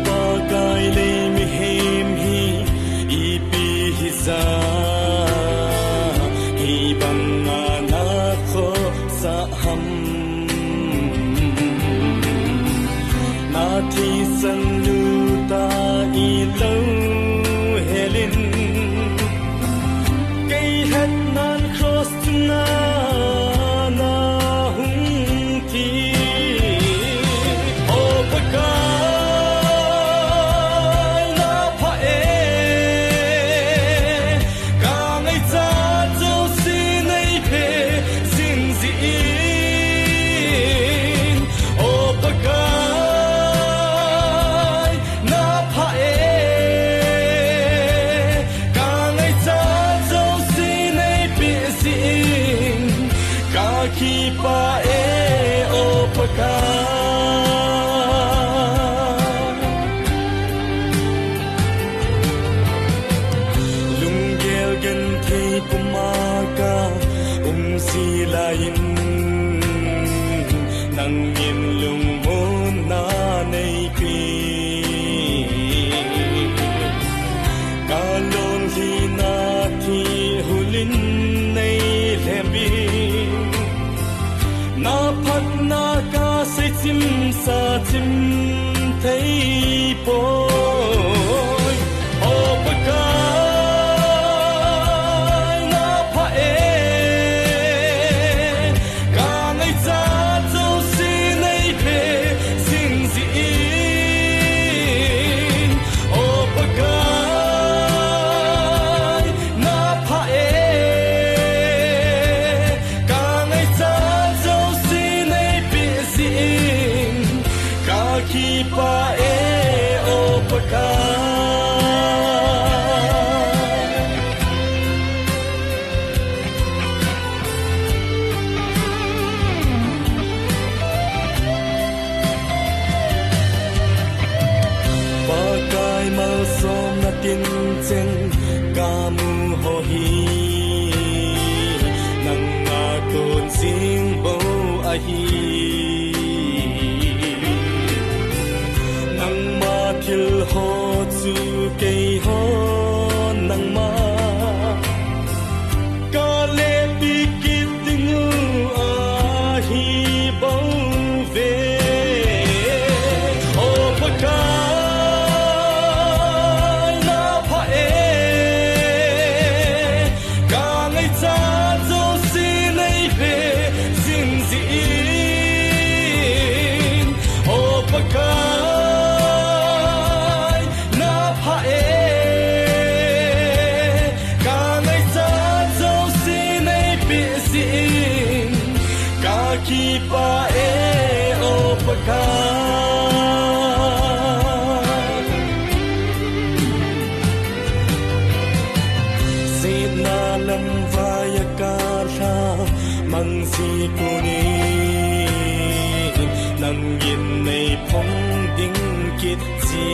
pa kai le mi hem hi I pi hi za hi bang na kho sa ham na thi san lu ta I lo helin kai het nan cross na na hung thi o pa kai na pha e ka ngai cha zo si nei pe sin zi in o pa kai na pha e ka ngai cha zo si nei pe sin ka ki pa e o pa kai lung gel gan thei pumaka si lain nang yin lung mon na nei pi ka lon hi na thi hulin nei lembi na phat na ka se chim sa chim thei po o pa kai na pha e ka ngai cha zo si nei pe sin zi in o pa kai na pha e ka ngai cha zo si nei pe sin ka ki pa e o pa kai Pakai mal som na tin chen ka mu ho hi nang nga kon sing bo a hi nang ma thil ho chu ke ho nang ma ka le pi ki ding a hi bo ve o pa kai na pha e ka ngai cha zo si nei pe sin zi in o pa kai na pha e ka ngai cha zo si nei pe sin ka ki pa e o pa kai Sit na lam vaya ka tha mang si ku ni nang yin nei phong ding kit chi